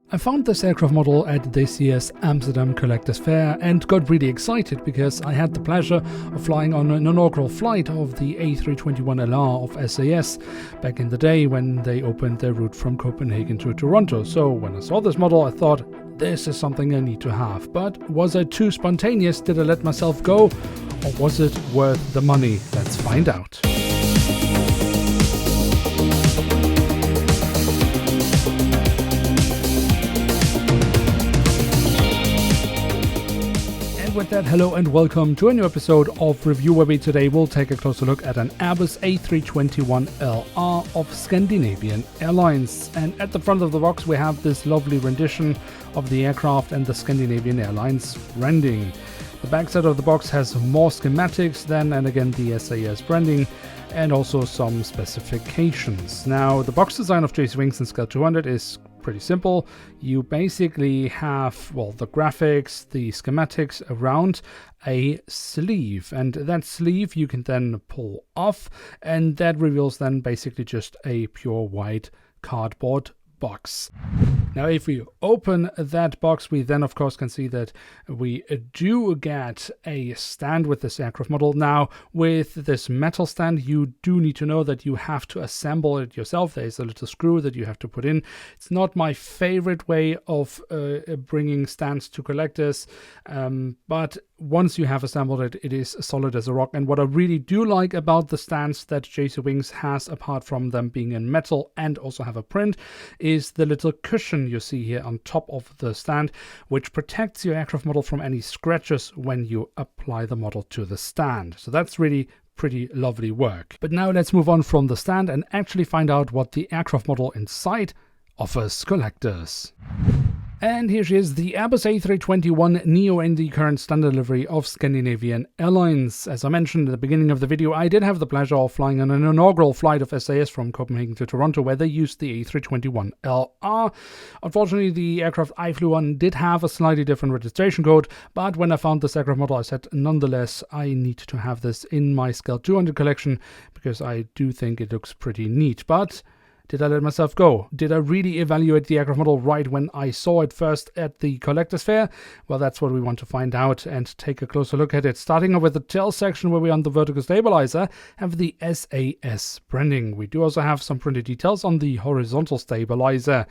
I found this aircraft model at this year's Amsterdam Collectors Fair and got really excited because I had the pleasure of flying on an inaugural flight of the A321LR of SAS back in the day when they opened their route from Copenhagen to Toronto. So when I saw this model, I thought, this is something I need to have. But was I too spontaneous? Did I let myself go? Or was it worth the money? Let's find out. With that, hello and welcome to a new episode of Review, where we today will take a closer look at an Airbus A321LR of Scandinavian Airlines. And at the front of the box we have this lovely rendition of the aircraft and the Scandinavian Airlines branding. The backside of the box has more schematics than, and again, the SAS branding, and also some specifications. Now, the box design of JC Wings and Scale 200 is pretty simple. You basically have, well, the graphics, the schematics around a sleeve, and that sleeve you can then pull off, and that reveals then basically just a pure white cardboard box. Now, if we open that box, we then of course can see that we do get a stand with this aircraft model. Now, with this metal stand, you do need to know that you have to assemble it yourself. There's a little screw that you have to put in. It's not my favorite way of bringing stands to collectors, but once you have assembled it, it is solid as a rock. And what I really do like about the stands that JC Wings has, apart from them being in metal and also have a print, is the little cushion you see here on top of the stand, which protects your aircraft model from any scratches when you apply the model to the stand. So that's really pretty lovely work. But now let's move on from the stand and actually find out what the aircraft model inside offers collectors. And here she is, the Airbus A321neo in the current standard livery of Scandinavian Airlines. As I mentioned at the beginning of the video, I did have the pleasure of flying on an inaugural flight of SAS from Copenhagen to Toronto, where they used the A321LR. Unfortunately, the aircraft I flew on did have a slightly different registration code, but when I found this aircraft model, I said, nonetheless, I need to have this in my Scale 200 collection because I do think it looks pretty neat. But did I let myself go? Did I really evaluate the aircraft model right when I saw it first at the Collectors Fair? Well, that's what we want to find out and take a closer look at it. Starting off with the tail section, where we on the vertical stabilizer have the SAS branding. We do also have some printed details on the horizontal stabilizer.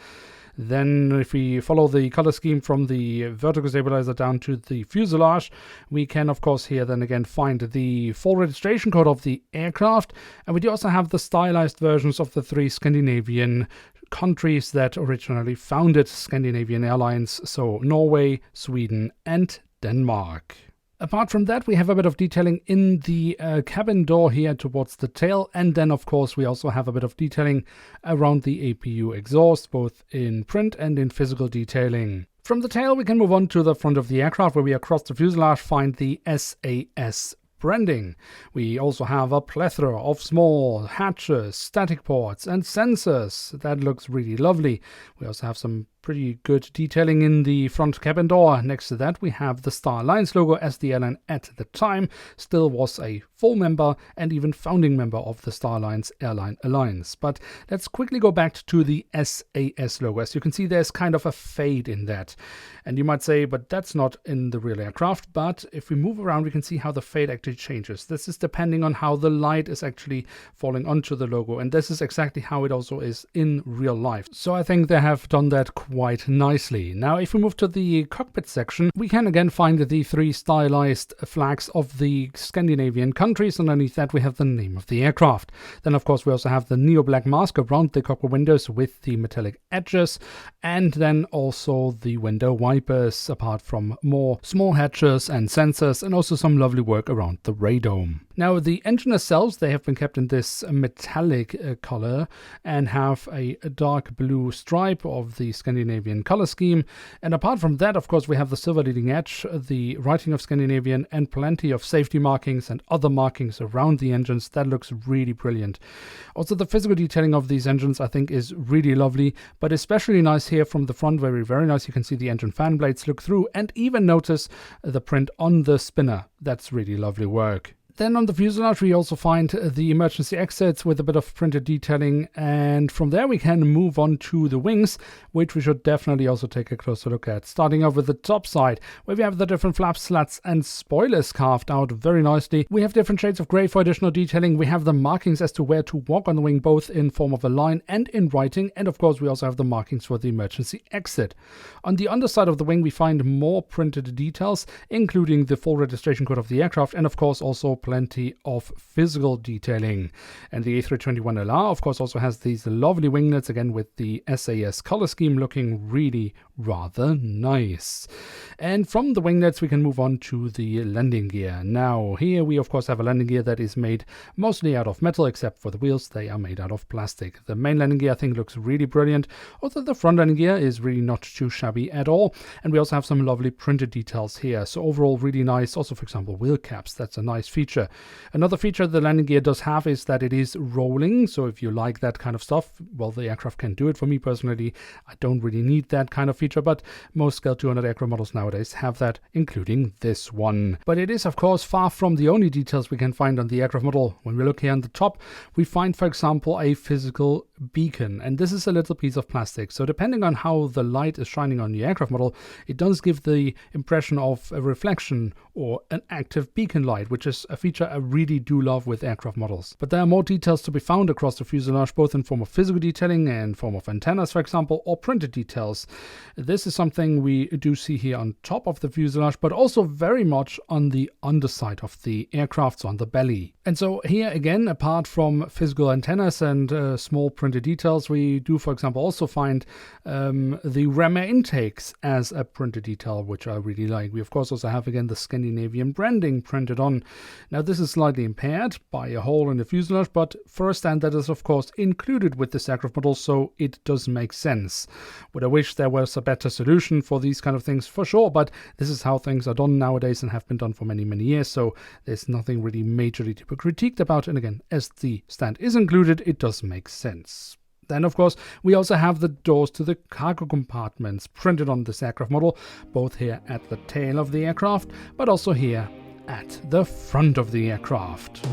Then if we follow the color scheme from the vertical stabilizer down to the fuselage, we can of course here then again find the full registration code of the aircraft, and we do also have the stylized versions of the three Scandinavian countries that originally founded Scandinavian Airlines, so Norway, Sweden and Denmark. Apart from that, we have a bit of detailing in the cabin door here towards the tail, and then of course we also have a bit of detailing around the APU exhaust, both in print and in physical detailing. From the tail we can move on to the front of the aircraft, where we across the fuselage find the SAS branding. We also have a plethora of small hatches, static ports and sensors. That looks really lovely. We also have some pretty good detailing in the front cabin door. Next to that we have the Star Alliance logo, as the airline at the time still was a full member and even founding member of the Star Alliance Airline Alliance. But let's quickly go back to the SAS logo. As you can see, there's kind of a fade in that. And you might say, but that's not in the real aircraft. But if we move around, we can see how the fade actually changes. This is depending on how the light is actually falling onto the logo. And this is exactly how it also is in real life. So I think they have done that quite nicely. Now, if we move to the cockpit section, we can again find the three stylized flags of the Scandinavian countries. Underneath that we have the name of the aircraft. Then of course we also have the neo black mask around the cockpit windows with the metallic edges, and then also the window wipers, apart from more small hatches and sensors, and also some lovely work around the radome. Now, the engine nacelles, they have been kept in this metallic color and have a dark blue stripe of the Scandinavian color scheme. And apart from that, of course, we have the silver leading edge, the writing of Scandinavian, and plenty of safety markings and other markings around the engines. That looks really brilliant. Also, the physical detailing of these engines, I think, is really lovely, but especially nice here from the front. Very nice. You can see the engine fan blades look through, and even notice the print on the spinner. That's really lovely work. Then on the fuselage we also find the emergency exits with a bit of printed detailing, and from there we can move on to the wings, which we should definitely also take a closer look at. Starting off with the top side, where we have the different flap slats and spoilers carved out very nicely. We have different shades of grey for additional detailing. We have the markings as to where to walk on the wing, both in form of a line and in writing, and of course we also have the markings for the emergency exit. On the underside of the wing we find more printed details, including the full registration code of the aircraft, and of course also plenty of physical detailing. And the A321LR of course also has these lovely winglets, again with the SAS color scheme, looking really rather nice. And from the winglets we can move on to the landing gear. Now here we of course have a landing gear that is made mostly out of metal, except for the wheels, they are made out of plastic. The main landing gear I think looks really brilliant, although the front landing gear is really not too shabby at all. And we also have some lovely printed details here, so overall really nice. Also, for example, wheel caps, that's a nice feature. Another feature the landing gear does have is that it is rolling, so if you like that kind of stuff, well, the aircraft can do it. For me personally, I don't really need that kind of feature, but most Scale 200 aircraft models nowadays have that, including this one. But it is of course far from the only details we can find on the aircraft model. When we look here on the top, we find, for example, a physical beacon, and this is a little piece of plastic, so depending on how the light is shining on the aircraft model, it does give the impression of a reflection or an active beacon light, which is a feature I really do love with aircraft models. But there are more details to be found across the fuselage, both in form of physical detailing and form of antennas, for example, or printed details. This is something we do see here on top of the fuselage, but also very much on the underside of the aircraft, so on the belly. And so here again, apart from physical antennas and small printed details, we do, for example, also find the ram air intakes as a printed detail, which I really like. We of course also have again the Scandinavian branding printed on. Now this is slightly impaired by a hole in the fuselage, but for a stand that is of course included with this aircraft model, so it does make sense. Would I wish there was a better solution for these kind of things? For sure, but this is how things are done nowadays and have been done for many years, so there's nothing really majorly to be critiqued about, and again, as the stand is included, it does make sense. Then, of course, we also have the doors to the cargo compartments printed on this aircraft model, both here at the tail of the aircraft, but also here at the front of the aircraft.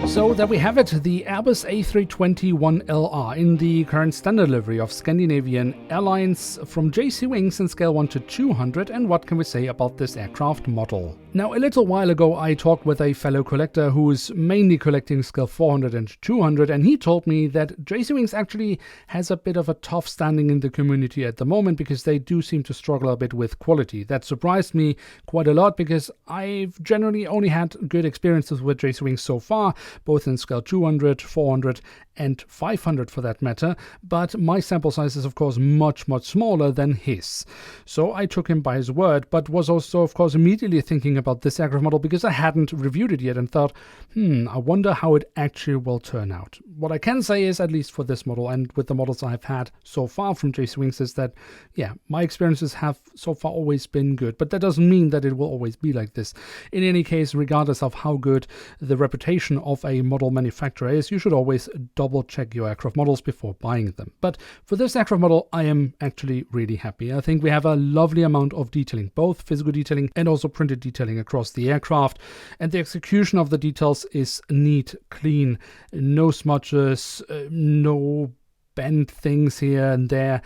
So there we have it, the Airbus A321LR in the current standard livery of Scandinavian Airlines from JC Wings in scale 1 to 200, and what can we say about this aircraft model? Now, a little while ago I talked with a fellow collector who is mainly collecting scale 400 and 200, and he told me that JC Wings actually has a bit of a tough standing in the community at the moment because they do seem to struggle a bit with quality. That surprised me quite a lot because I've generally only had good experiences with JC Wings so far, both in scale 200, 400 and 500 for that matter, but my sample size is of course much smaller than his. So I took him by his word, but was also of course immediately thinking about this aircraft model because I hadn't reviewed it yet and thought, I wonder how it actually will turn out. What I can say is, at least for this model and with the models I've had so far from JC Wings, is that, yeah, my experiences have so far always been good, but that doesn't mean that it will always be like this. In any case, regardless of how good the reputation of a model manufacturer is, you should always double check your aircraft models before buying them. But for this aircraft model, I am actually really happy. I think we have a lovely amount of detailing, both physical detailing and also printed detailing across the aircraft, and the execution of the details is neat, clean, no smudges, no bent things here and there.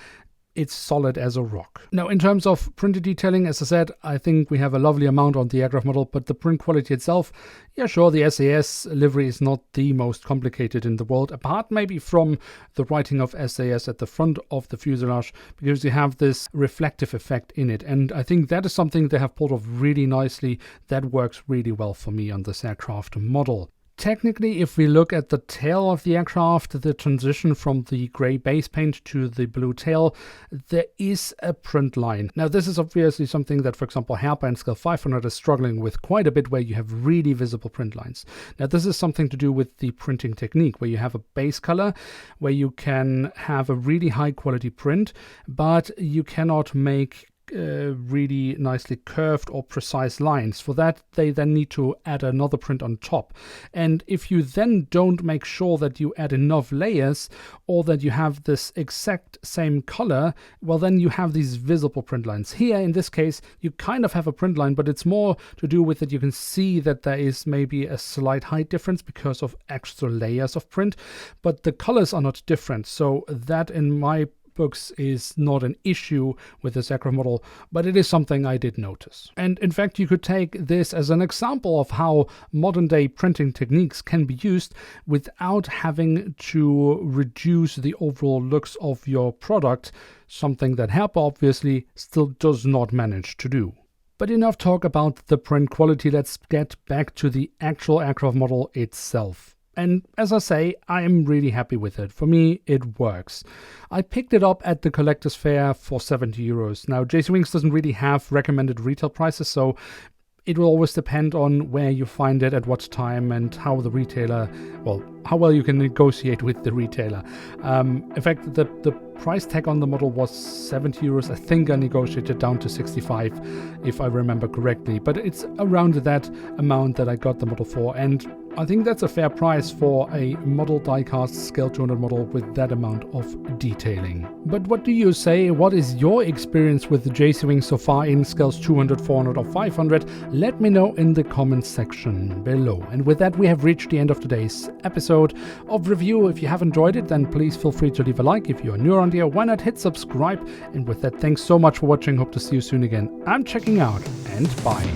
It's solid as a rock. Now, in terms of printed detailing, as I said, I think we have a lovely amount on the aircraft model, but the print quality itself, yeah, sure, the SAS livery is not the most complicated in the world, apart maybe from the writing of SAS at the front of the fuselage, because you have this reflective effect in it, and I think that is something they have pulled off really nicely. That works really well for me on this aircraft model. Technically, if we look at the tail of the aircraft, the transition from the grey base paint to the blue tail, there is a print line. Now, this is obviously something that, for example, Herpa and Scale 500 is struggling with quite a bit, where you have really visible print lines. Now, this is something to do with the printing technique, where you have a base color, where you can have a really high quality print, but you cannot make really nicely curved or precise lines. For that, they then need to add another print on top. And if you then don't make sure that you add enough layers or that you have this exact same color, well, then you have these visible print lines. Here, in this case, you kind of have a print line, but it's more to do with that you can see that there is maybe a slight height difference because of extra layers of print, but the colors are not different. So that, in my books, is not an issue with this aircraft model, but it is something I did notice. And in fact, you could take this as an example of how modern day printing techniques can be used without having to reduce the overall looks of your product, something that Herpa obviously still does not manage to do. But enough talk about the print quality, let's get back to the actual aircraft model itself. And as I say, I am really happy with it. For me, it works. I picked it up at the collector's fair for 70 euros. Now, JC Wings doesn't really have recommended retail prices, so it will always depend on where you find it, at what time, and how the retailer, well, how well you can negotiate with the retailer. In fact, the price tag on the model was 70 euros. I think I negotiated down to 65, if I remember correctly. But it's around that amount that I got the model for, and I think that's a fair price for a model diecast scale 200 model with that amount of detailing. But what do you say? What is your experience with the JC Wings so far in scales 200, 400 or 500? Let me know in the comments section below. And with that, we have reached the end of today's episode of review. If you have enjoyed it, then please feel free to leave a like. If you are new around here, why not hit subscribe? And with that, thanks so much for watching. Hope to see you soon again. I'm checking out, and bye.